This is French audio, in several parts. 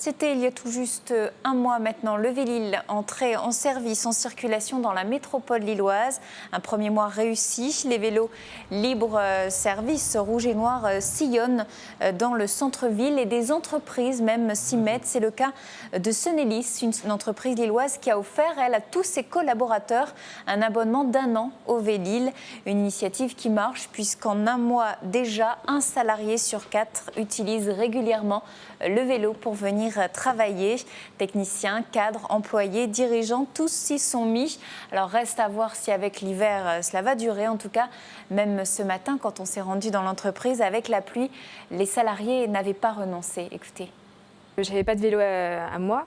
C'était il y a tout juste un mois maintenant. Le Vélil entrait en service, en circulation dans la métropole lilloise. Un premier mois réussi. Les vélos libre-service rouge et noir sillonnent dans le centre-ville et des entreprises même s'y mettent. C'est le cas de Sonelis, une entreprise lilloise qui a offert, elle, à tous ses collaborateurs un abonnement d'1 an au Vélil. Une initiative qui marche puisqu'en un mois déjà, un salarié sur 4 utilise régulièrement le vélo pour venir travailler. Techniciens, cadres, employés, dirigeants, tous s'y sont mis. Alors reste à voir si avec l'hiver cela va durer. En tout cas, même ce matin, quand on s'est rendu dans l'entreprise avec la pluie, les salariés n'avaient pas renoncé. Écoutez. Je n'avais pas de vélo à moi.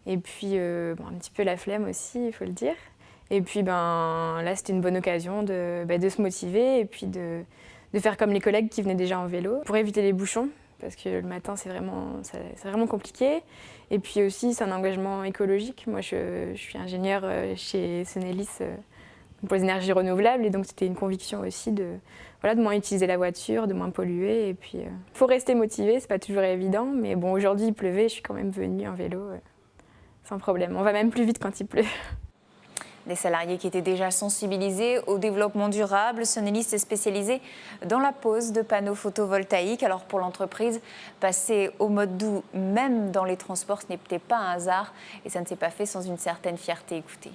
Et puis un petit peu la flemme aussi, il faut le dire. Et puis là, c'était une bonne occasion de se motiver et puis de faire comme les collègues qui venaient déjà en vélo pour éviter les bouchons. Parce que le matin, c'est vraiment compliqué. Et puis aussi, c'est un engagement écologique. Moi, je suis ingénieure chez Sonelis pour les énergies renouvelables. Et donc, c'était une conviction aussi de moins utiliser la voiture, de moins polluer. Et puis, il faut rester motivé, c'est pas toujours évident. Mais bon, aujourd'hui, il pleuvait, je suis quand même venue en vélo sans problème. On va même plus vite quand il pleut. Des salariés qui étaient déjà sensibilisés au développement durable. Sonelis est spécialisé dans la pose de panneaux photovoltaïques. Alors pour l'entreprise, passer au mode doux, même dans les transports, ce n'était pas un hasard et ça ne s'est pas fait sans une certaine fierté. Écoutez.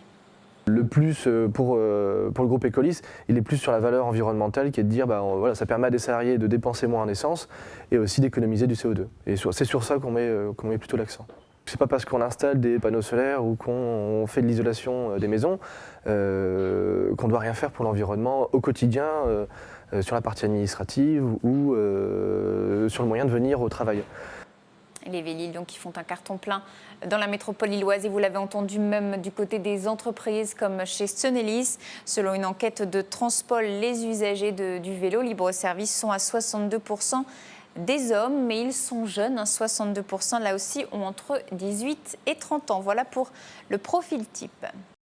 Le plus pour le groupe Ecolis, il est plus sur la valeur environnementale qui est de dire voilà, ça permet à des salariés de dépenser moins en essence et aussi d'économiser du CO2. Et c'est sur ça qu'on met plutôt l'accent. C'est pas parce qu'on installe des panneaux solaires ou qu'on fait de l'isolation des maisons qu'on doit rien faire pour l'environnement au quotidien, sur la partie administrative ou sur le moyen de venir au travail. Les Vélil donc, qui font un carton plein dans la métropole lilloise et vous l'avez entendu même du côté des entreprises comme chez Sonelis. Selon une enquête de Transpol, les usagers du vélo libre-service sont à 62% des hommes, mais ils sont jeunes, 62% là aussi ont entre 18 et 30 ans. Voilà pour le profil type.